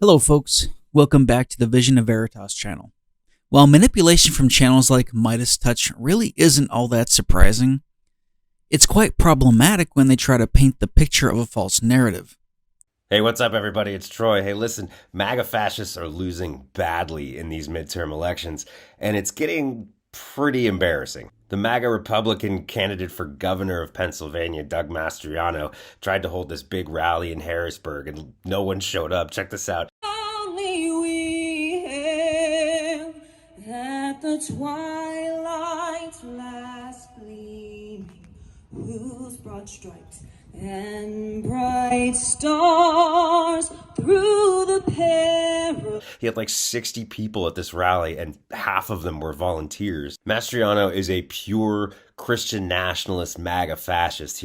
Hello folks, welcome back to the Vision of Veritas channel. While manipulation from channels like MeidasDeception really isn't all that surprising, it's quite problematic when they try to paint the picture of a false narrative. Hey, what's up, everybody? It's Troy. Hey, listen, MAGA fascists are losing badly in these midterm elections, and it's getting pretty embarrassing. The MAGA Republican candidate for governor of Pennsylvania, Doug Mastriano, tried to hold this big rally in Harrisburg, and no one showed up. Check this out. Only we hail at the twilight's last gleaming, whose broad stripes and bright stars through the peril. He had like 60 people at this rally, and half of them were volunteers. Mastriano is a pure Christian nationalist MAGA fascist.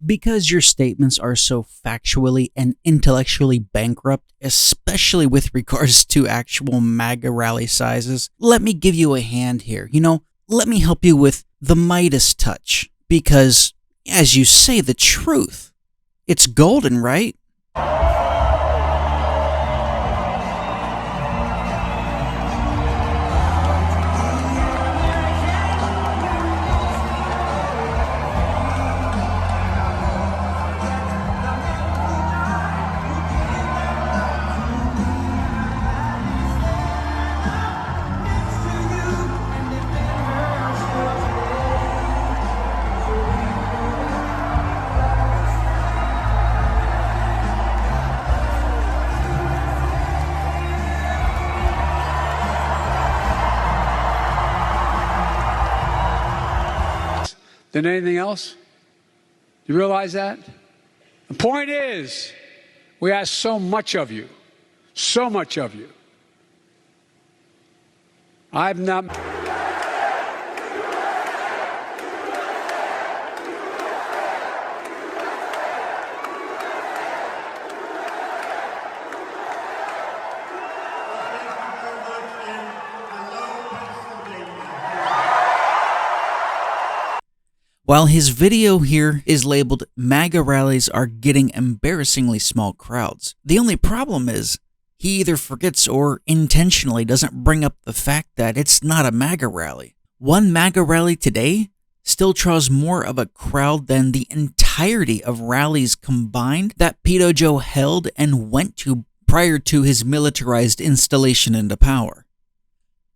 Because your statements are so factually and intellectually bankrupt, especially with regards to actual MAGA rally sizes, let me give you a hand here. Let me help you with the Midas touch. Because, as you say the truth, it's golden, right? Than anything else? You realize that? The point is, we ask so much of you. So much of you. I've not... While his video here is labeled MAGA rallies are getting embarrassingly small crowds, the only problem is he either forgets or intentionally doesn't bring up the fact that it's not a MAGA rally. One MAGA rally today still draws more of a crowd than the entirety of rallies combined that Pedo Joe held and went to prior to his militarized installation into power.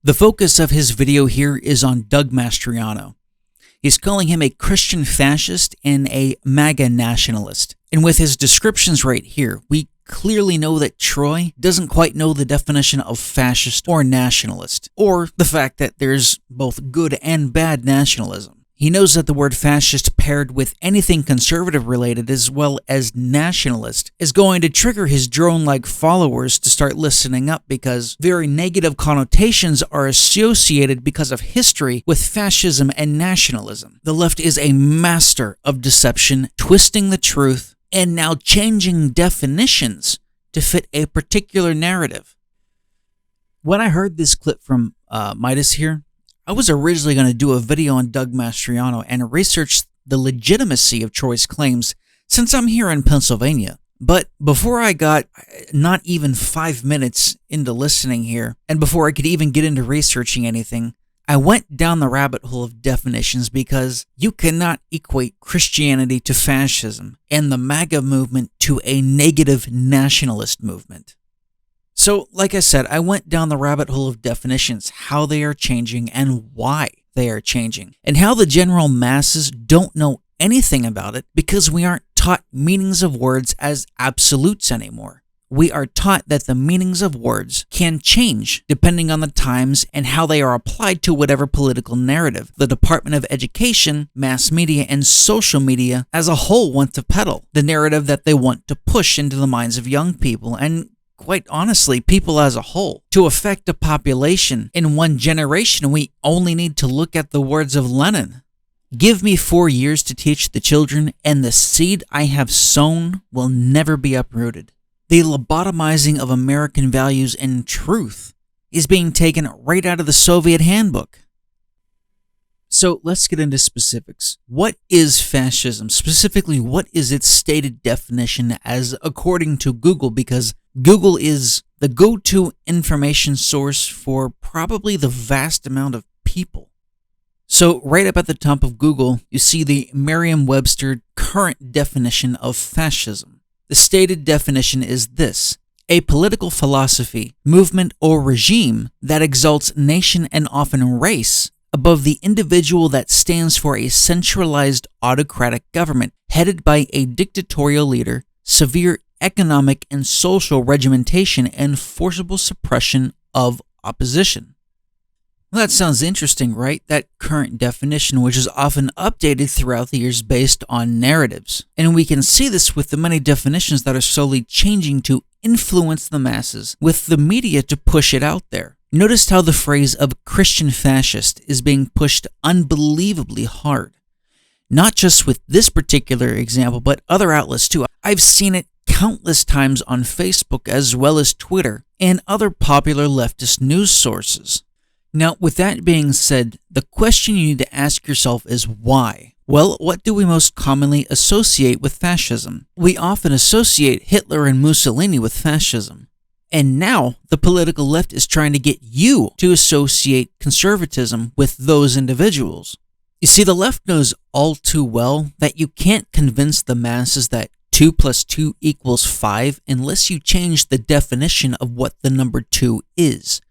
The focus of his video here is on Doug Mastriano. He's calling him a Christian fascist and a MAGA nationalist. And with his descriptions right here, we clearly know that Troy doesn't quite know the definition of fascist or nationalist, or the fact that there's both good and bad nationalism. He knows that the word fascist paired with anything conservative related as well as nationalist is going to trigger his drone-like followers to start listening up because very negative connotations are associated because of history with fascism and nationalism. The left is a master of deception, twisting the truth, and now changing definitions to fit a particular narrative. When I heard this clip from Midas here, I was originally going to do a video on Doug Mastriano and research the legitimacy of Troy's claims since I'm here in Pennsylvania. But before I got not even 5 minutes into listening here, and before I could even get into researching anything, I went down the rabbit hole of definitions because you cannot equate Christianity to fascism and the MAGA movement to a negative nationalist movement. So, like I said, I went down the rabbit hole of definitions, how they are changing and why they are changing, and how the general masses don't know anything about it because we aren't taught meanings of words as absolutes anymore. We are taught that the meanings of words can change depending on the times and how they are applied to whatever political narrative the Department of Education, mass media, and social media as a whole want to peddle, the narrative that they want to push into the minds of young people and quite honestly, people as a whole. To affect a population in one generation, we only need to look at the words of Lenin. Give me 4 years to teach the children, and the seed I have sown will never be uprooted. The lobotomizing of American values and truth is being taken right out of the Soviet handbook. So let's get into specifics. What is fascism? Specifically, what is its stated definition as according to Google? Because Google is the go-to information source for probably the vast amount of people. So right up at the top of Google, you see the Merriam-Webster current definition of fascism. The stated definition is this: a political philosophy, movement, or regime that exalts nation and often race above the individual, that stands for a centralized autocratic government headed by a dictatorial leader, severe economic and social regimentation, and forcible suppression of opposition. Well, that sounds interesting, right? That current definition, which is often updated throughout the years based on narratives. And we can see this with the many definitions that are slowly changing to influence the masses, with the media to push it out there. Notice how the phrase of Christian fascist is being pushed unbelievably hard. Not just with this particular example, but other outlets too. I've seen it countless times on Facebook as well as Twitter and other popular leftist news sources. Now, with that being said, the question you need to ask yourself is why? Well, what do we most commonly associate with fascism? We often associate Hitler and Mussolini with fascism. And now, the political left is trying to get you to associate conservatism with those individuals. You see, the left knows all too well that you can't convince the masses that 2 + 2 = 5 unless you change the definition of what the number 2 is,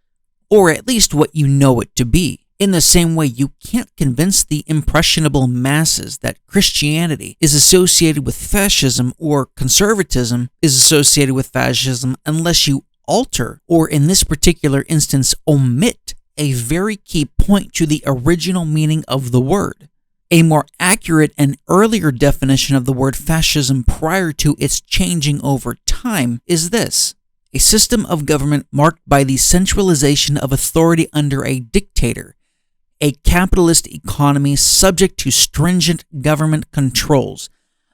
or at least what you know it to be. In the same way, you can't convince the impressionable masses that Christianity is associated with fascism or conservatism is associated with fascism unless you alter, or in this particular instance, omit a very key point to the original meaning of the word. A more accurate and earlier definition of the word fascism prior to its changing over time is this: a system of government marked by the centralization of authority under a dictator, a capitalist economy subject to stringent government controls,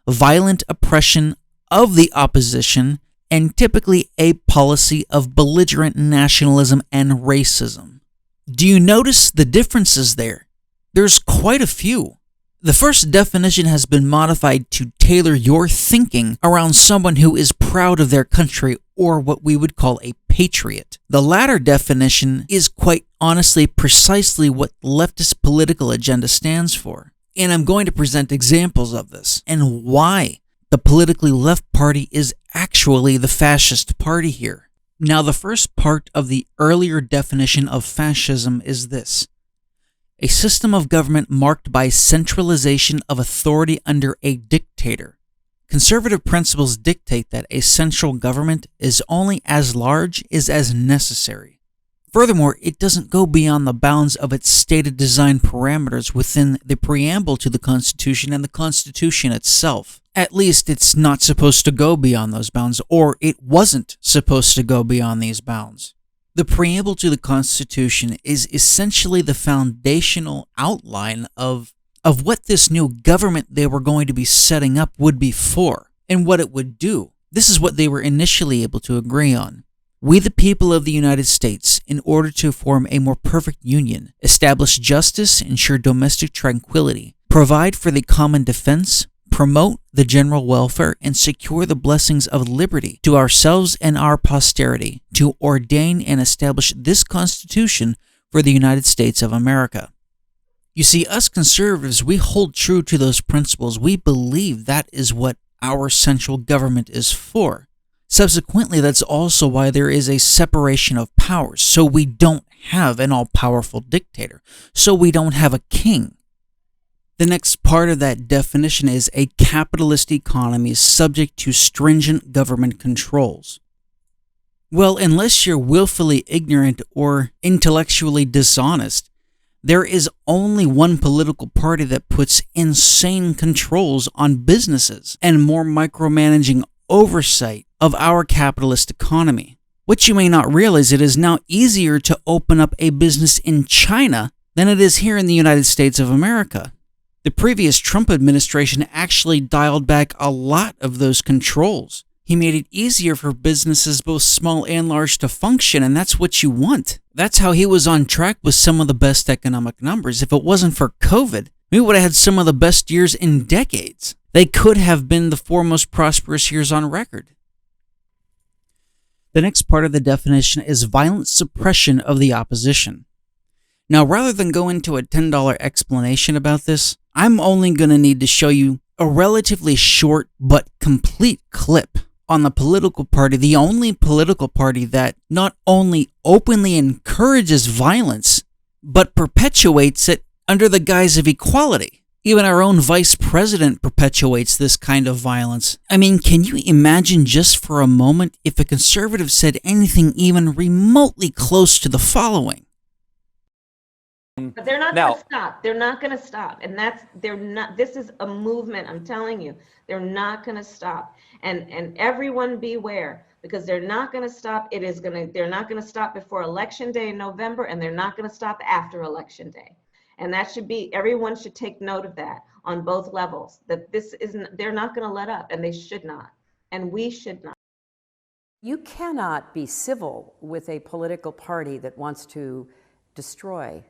violent oppression of the opposition, and typically a policy of belligerent nationalism and racism. Do you notice the differences there? There's quite a few. The first definition has been modified to tailor your thinking around someone who is proud of their country, or what we would call a patriot. The latter definition is quite honestly precisely what the leftist political agenda stands for. And I'm going to present examples of this and why the politically left party is actually the fascist party here. Now, the first part of the earlier definition of fascism is this: a system of government marked by centralization of authority under a dictator. Conservative principles dictate that a central government is only as large as necessary. Furthermore, it doesn't go beyond the bounds of its stated design parameters within the preamble to the Constitution and the Constitution itself. At least it's not supposed to go beyond those bounds, or it wasn't supposed to go beyond these bounds. The preamble to the Constitution is essentially the foundational outline of what this new government they were going to be setting up would be for, and what it would do. This is what they were initially able to agree on. We, the people of the United States, in order to form a more perfect union, establish justice, ensure domestic tranquility, provide for the common defense, promote the general welfare, and secure the blessings of liberty to ourselves and our posterity, to ordain and establish this Constitution for the United States of America. You see, us conservatives, we hold true to those principles. We believe that is what our central government is for. Subsequently, that's also why there is a separation of powers, so we don't have an all-powerful dictator, so we don't have a king. The next part of that definition is a capitalist economy subject to stringent government controls. Well, unless you're willfully ignorant or intellectually dishonest, there is only one political party that puts insane controls on businesses and more micromanaging oversight of our capitalist economy. What you may not realize, it is now easier to open up a business in China than it is here in the United States of America. The previous Trump administration actually dialed back a lot of those controls. He made it easier for businesses, both small and large, to function, and that's what you want. That's how he was on track with some of the best economic numbers. If it wasn't for COVID, we would have had some of the best years in decades. They could have been the 4 most prosperous years on record. The next part of the definition is violent suppression of the opposition. Now, rather than go into a $10 explanation about this, I'm only going to need to show you a relatively short but complete clip on the political party, the only political party that not only openly encourages violence, but perpetuates it under the guise of equality. Even our own vice president perpetuates this kind of violence. I mean, can you imagine just for a moment if a conservative said anything even remotely close to the following? But they're not going to stop. They're not going to stop. And this is a movement, I'm telling you. They're not going to stop. And everyone beware, because they're not going to stop. They're not going to stop before Election Day in November, and they're not going to stop after Election Day. And that should be, everyone should take note of that on both levels, that they're not going to let up, and they should not. And we should not. You cannot be civil with a political party that wants to destroy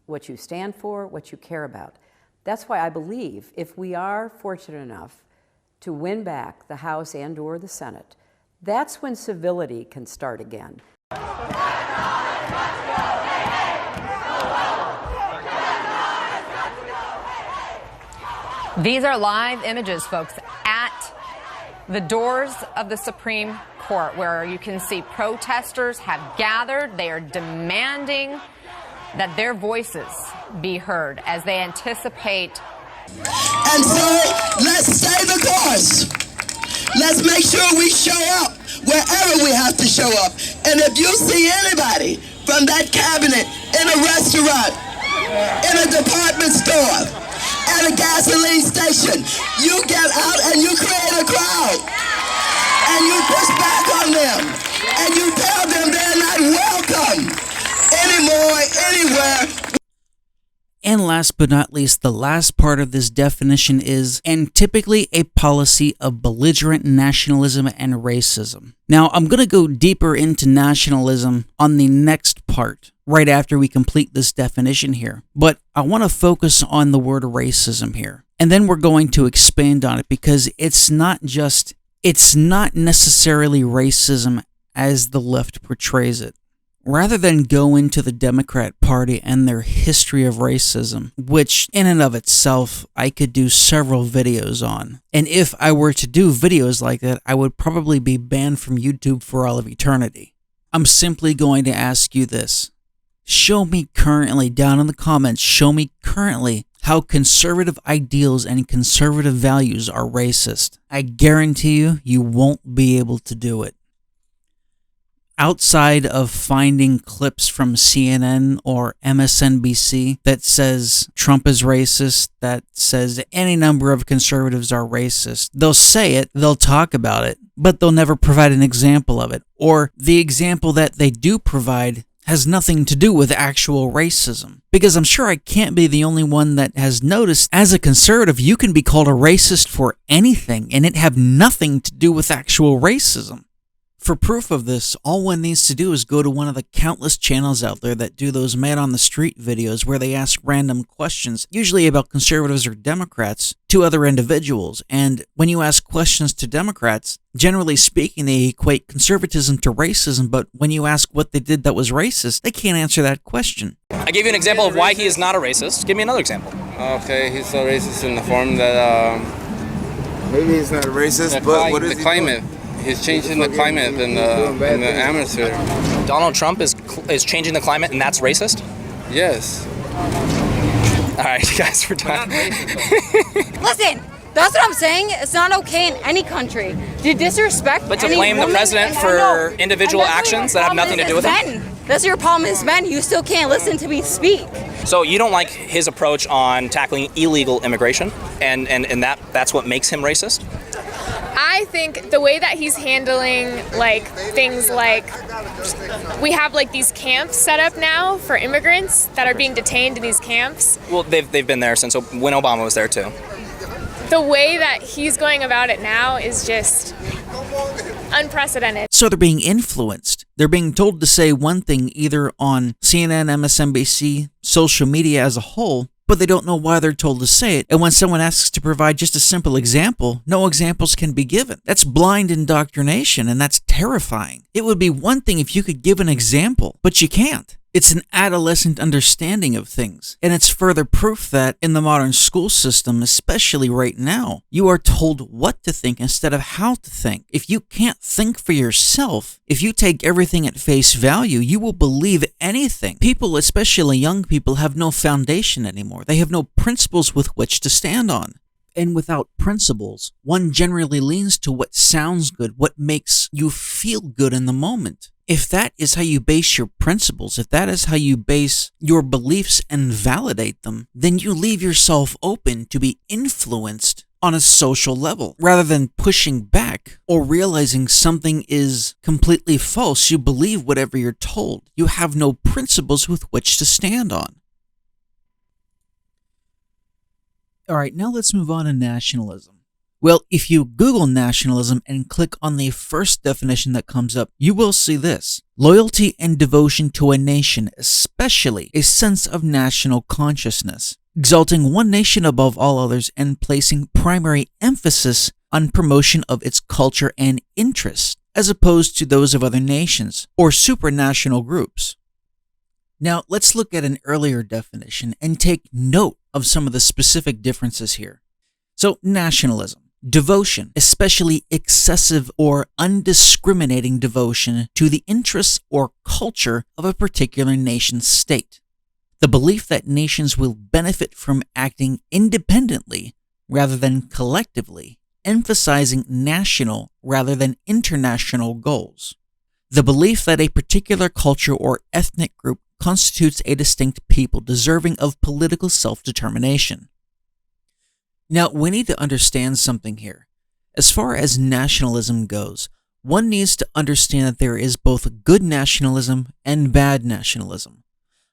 what you stand for, what you care about. That's why I believe if we are fortunate enough to win back the House and/or the Senate, that's when civility can start again. These are live images, folks, at the doors of the Supreme Court, where you can see protesters have gathered. They are demanding that their voices be heard as they anticipate. And so let's stay the course. Let's make sure we show up wherever we have to show up. And if you see anybody from that cabinet in a restaurant, in a department store, at a gasoline station, you get out and you create a crowd. And you push back on them. And you tell them they're not welcome anymore, anywhere. And last but not least, the last part of this definition is, and typically a policy of belligerent nationalism and racism. Now, I'm going to go deeper into nationalism on the next part, right after we complete this definition here. But I want to focus on the word racism here. And then we're going to expand on it, because it's not necessarily racism as the left portrays it. Rather than go into the Democrat Party and their history of racism, which in and of itself I could do several videos on. And if I were to do videos like that, I would probably be banned from YouTube for all of eternity. I'm simply going to ask you this. Show me currently, down in the comments, show me currently how conservative ideals and conservative values are racist. I guarantee you, you won't be able to do it. Outside of finding clips from CNN or MSNBC that says Trump is racist, that says any number of conservatives are racist, they'll say it, they'll talk about it, but they'll never provide an example of it. Or the example that they do provide has nothing to do with actual racism. Because I'm sure I can't be the only one that has noticed, as a conservative, you can be called a racist for anything, and it have nothing to do with actual racism. For proof of this, all one needs to do is go to one of the countless channels out there that do those man on the street videos where they ask random questions, usually about conservatives or Democrats, to other individuals. And when you ask questions to Democrats, generally speaking, they equate conservatism to racism, but when you ask what they did that was racist, they can't answer that question. I gave you an example of why he is not a racist. Give me another example. Okay, he's a racist in the form that maybe he's not a racist, but what is the climate? He's changing the climate in the atmosphere. Donald Trump is changing the climate, and that's racist? Yes. All right, you guys, we're done. Listen, that's what I'm saying. It's not okay in any country to disrespect. But to blame the president for individual actions that have nothing to do with him? That's your problem as men. You still can't listen to me speak. So you don't like his approach on tackling illegal immigration, and that's what makes him racist? I think the way that he's handling things like we have these camps set up now for immigrants that are being detained in these camps. Well, they've been there since when Obama was there too. The way that he's going about it now is just unprecedented. So they're being influenced. They're being told to say one thing either on CNN, MSNBC, social media as a whole, but they don't know why they're told to say it. And when someone asks to provide just a simple example, no examples can be given. That's blind indoctrination, and that's terrifying. It would be one thing if you could give an example, but you can't. It's an adolescent understanding of things, and it's further proof that in the modern school system, especially right now, you are told what to think instead of how to think. If you can't think for yourself, if you take everything at face value, you will believe anything. People, especially young people, have no foundation anymore. They have no principles with which to stand on. And without principles, one generally leans to what sounds good, what makes you feel good in the moment. If that is how you base your principles, if that is how you base your beliefs and validate them, then you leave yourself open to be influenced on a social level. Rather than pushing back or realizing something is completely false, you believe whatever you're told. You have no principles with which to stand on. All right, now let's move on to nationalism. Well, if you Google nationalism and click on the first definition that comes up, you will see this: loyalty and devotion to a nation, especially a sense of national consciousness, exalting one nation above all others and placing primary emphasis on promotion of its culture and interests, as opposed to those of other nations or supranational groups. Now, let's look at an earlier definition and take note of some of the specific differences here. So, nationalism. Devotion, especially excessive or undiscriminating devotion to the interests or culture of a particular nation state. The belief that nations will benefit from acting independently rather than collectively, emphasizing national rather than international goals. The belief that a particular culture or ethnic group constitutes a distinct people deserving of political self-determination. Now, we need to understand something here. As far as nationalism goes, one needs to understand that there is both good nationalism and bad nationalism.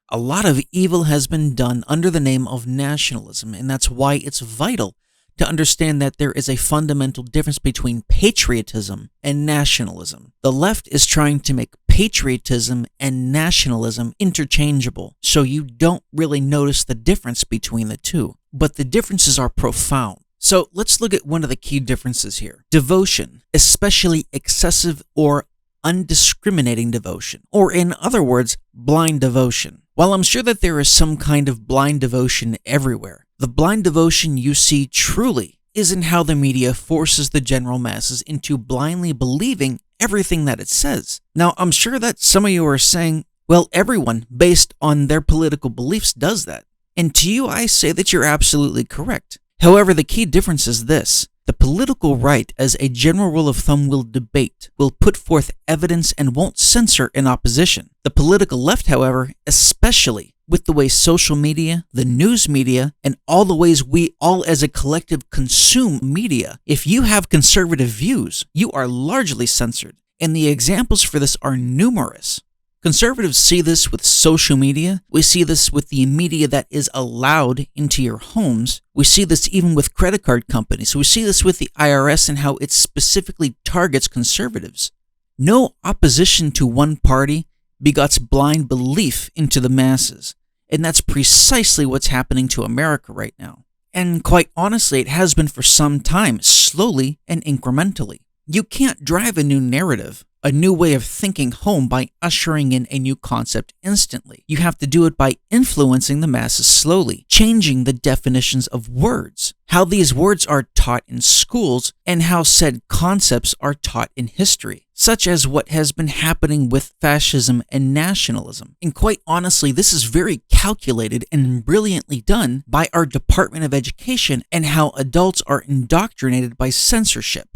A lot of evil has been done under the name of nationalism, and that's why it's vital to understand that there is a fundamental difference between patriotism and nationalism. The left is trying to make patriotism and nationalism interchangeable, so you don't really notice the difference between the two. But the differences are profound. So let's look at one of the key differences here. Devotion, especially excessive or undiscriminating devotion, or in other words, blind devotion. While I'm sure that there is some kind of blind devotion everywhere, the blind devotion you see truly is in how the media forces the general masses into blindly believing everything that it says. Now, I'm sure that some of you are saying, well, everyone, based on their political beliefs, does that. And to you, I say that you're absolutely correct. However, the key difference is this. The political right, as a general rule of thumb, will debate, will put forth evidence, and won't censor in opposition. The political left, however, especially with the way social media, the news media, and all the ways we all as a collective consume media, if you have conservative views, you are largely censored. And the examples for this are numerous. Conservatives see this with social media. We see this with the media that is allowed into your homes. We see this even with credit card companies. We see this with the IRS and how it specifically targets conservatives. No opposition to one party begots blind belief into the masses. And that's precisely what's happening to America right now. And quite honestly, it has been for some time, slowly and incrementally. You can't drive a new narrative, a new way of thinking home by ushering in a new concept instantly. You have to do it by influencing the masses slowly, changing the definitions of words, how these words are taught in schools, and how said concepts are taught in history, such as what has been happening with fascism and nationalism. And quite honestly, this is very calculated and brilliantly done by our Department of Education and how adults are indoctrinated by censorship.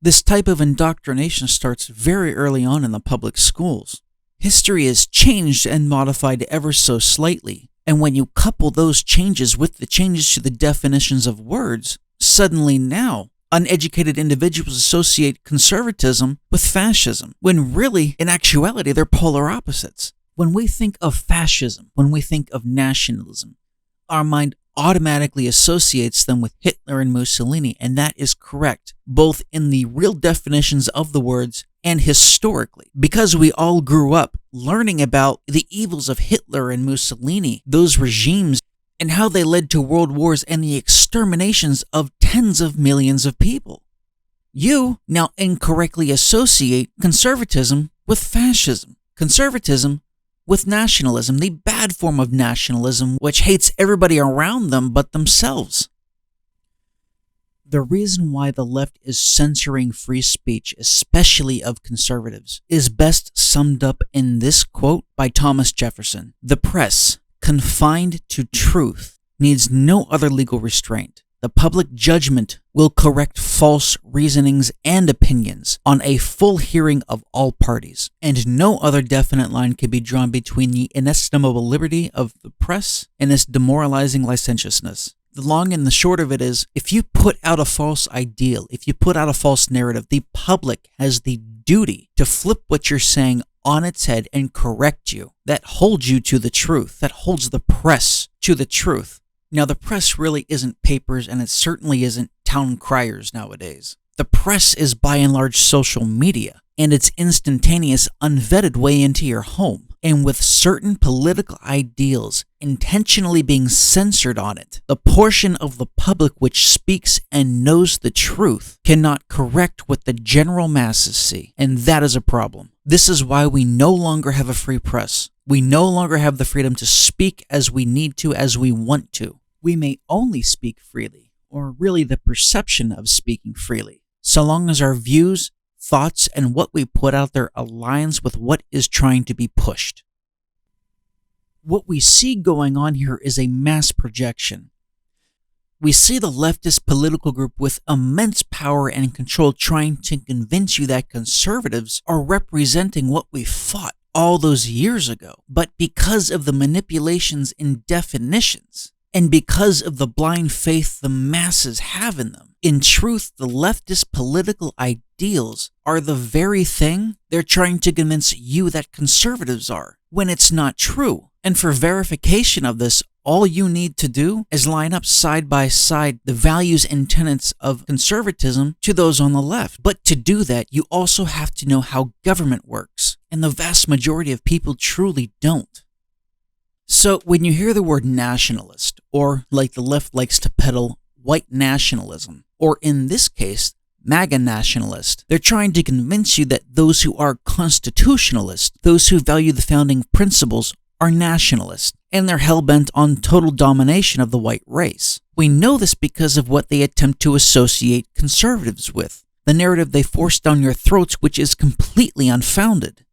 This type of indoctrination starts very early on in the public schools. History is changed and modified ever so slightly, and when you couple those changes with the changes to the definitions of words, suddenly now, uneducated individuals associate conservatism with fascism, when really, in actuality, they're polar opposites. When we think of fascism, when we think of nationalism, our mind automatically associates them with Hitler and Mussolini, and that is correct, both in the real definitions of the words and historically. Because we all grew up learning about the evils of Hitler and Mussolini, those regimes, and how they led to world wars and the exterminations of tens of millions of people. You now incorrectly associate conservatism with fascism, conservatism with nationalism, the bad form of nationalism which hates everybody around them but themselves. The reason why the left is censoring free speech, especially of conservatives, is best summed up in this quote by Thomas Jefferson. The press, confined to truth, needs no other legal restraint. The public judgment will correct false reasonings and opinions on a full hearing of all parties, and no other definite line can be drawn between the inestimable liberty of the press and its demoralizing licentiousness. The long and the short of it is, if you put out a false ideal, if you put out a false narrative, the public has the duty to flip what you're saying on its head and correct you. That holds you to the truth. That holds the press to the truth. Now, the press really isn't papers, and it certainly isn't town criers nowadays. The press is by and large social media, and its instantaneous, unvetted way into your home. And with certain political ideals intentionally being censored on it, the portion of the public which speaks and knows the truth cannot correct what the general masses see, and that is a problem. This is why we no longer have a free press. We no longer have the freedom to speak as we need to, as we want to. We may only speak freely, or really the perception of speaking freely, so long as our views, thoughts, and what we put out there aligns with what is trying to be pushed. What we see going on here is a mass projection. We see the leftist political group with immense power and control trying to convince you that conservatives are representing what we fought all those years ago. But because of the manipulations in definitions, and because of the blind faith the masses have in them, in truth, the leftist political ideals are the very thing they're trying to convince you that conservatives are, when it's not true. And for verification of this, all you need to do is line up side by side the values and tenets of conservatism to those on the left. But to do that, you also have to know how government works, and the vast majority of people truly don't. So when you hear the word nationalist, or like the left likes to peddle, white nationalism, or in this case, MAGA nationalist, they're trying to convince you that those who are constitutionalists, those who value the founding principles, are nationalists, and they're hell-bent on total domination of the white race. We know this because of what they attempt to associate conservatives with, the narrative they force down your throats, which is completely unfounded.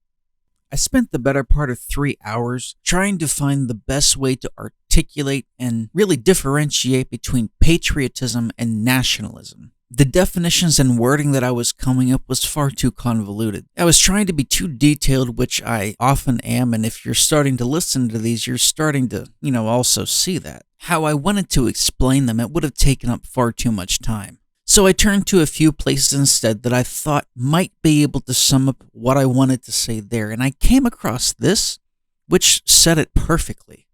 I spent the better part of 3 hours trying to find the best way to articulate and really differentiate between patriotism and nationalism. The definitions and wording that I was coming up was far too convoluted. I was trying to be too detailed, which I often am, and if you're starting to listen to these, you're starting to, also see that. How I wanted to explain them, it would have taken up far too much time. So I turned to a few places instead that I thought might be able to sum up what I wanted to say there, and I came across this, which said it perfectly.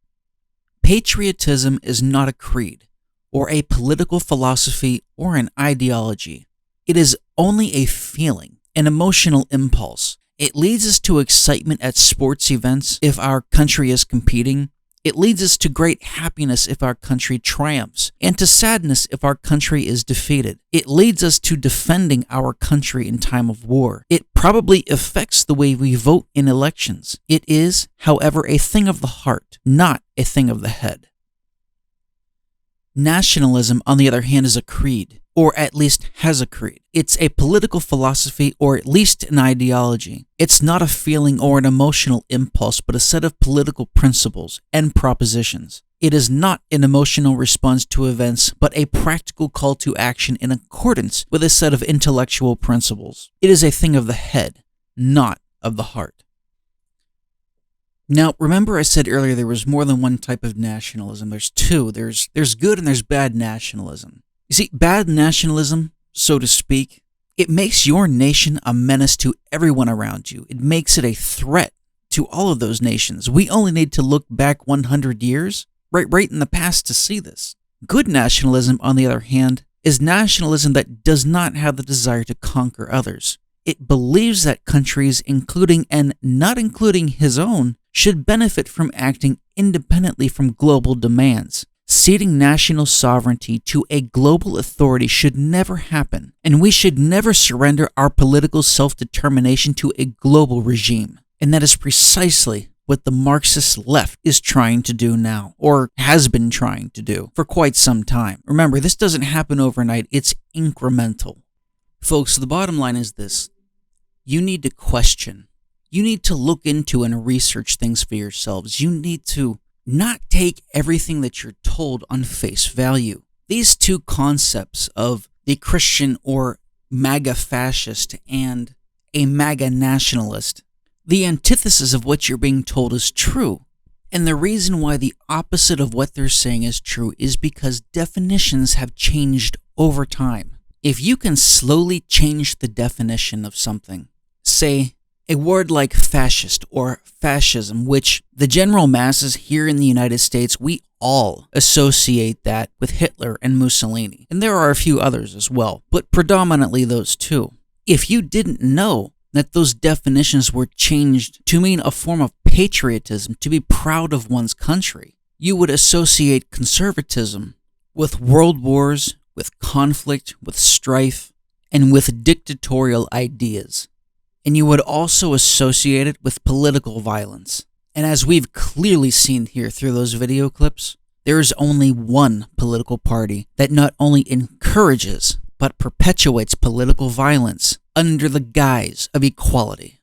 Patriotism is not a creed, or a political philosophy, or an ideology. It is only a feeling, an emotional impulse. It leads us to excitement at sports events if our country is competing. It leads us to great happiness if our country triumphs, and to sadness if our country is defeated. It leads us to defending our country in time of war. It probably affects the way we vote in elections. It is, however, a thing of the heart, not a thing of the head. Nationalism, on the other hand, is a creed, or at least has a creed. It's a political philosophy, or at least an ideology. It's not a feeling or an emotional impulse, but a set of political principles and propositions. It is not an emotional response to events, but a practical call to action in accordance with a set of intellectual principles. It is a thing of the head, not of the heart. Now, remember I said earlier there was more than one type of nationalism. There's two. There's good and there's bad nationalism. You see, bad nationalism, so to speak, it makes your nation a menace to everyone around you. It makes it a threat to all of those nations. We only need to look back 100 years, right in the past to see this. Good nationalism, on the other hand, is nationalism that does not have the desire to conquer others. It believes that countries, including and not including his own, should benefit from acting independently from global demands, ceding national sovereignty to a global authority should never happen, and we should never surrender our political self-determination to a global regime. And that is precisely what the Marxist left is trying to do now, or has been trying to do for quite some time. Remember, this doesn't happen overnight, it's incremental. Folks, the bottom line is this. You need to question. You need to look into and research things for yourselves. You need to not take everything that you're told on face value. These two concepts of the Christian or MAGA fascist and a MAGA nationalist, the antithesis of what you're being told is true. And the reason why the opposite of what they're saying is true is because definitions have changed over time. If you can slowly change the definition of something, say a word like fascist or fascism, which the general masses here in the United States, we all associate that with Hitler and Mussolini. And there are a few others as well, but predominantly those two. If you didn't know that those definitions were changed to mean a form of patriotism, to be proud of one's country, you would associate conservatism with world wars, with conflict, with strife, and with dictatorial ideas. And you would also associate it with political violence. And as we've clearly seen here through those video clips, there is only one political party that not only encourages, but perpetuates political violence under the guise of equality.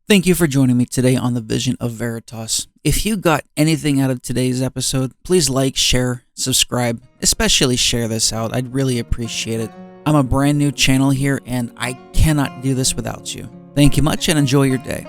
Thank you for joining me today on the Vision of Veritas. If you got anything out of today's episode, please like, share, subscribe, especially share this out. I'd really appreciate it. I'm a brand new channel here and I cannot do this without you. Thank you much and enjoy your day.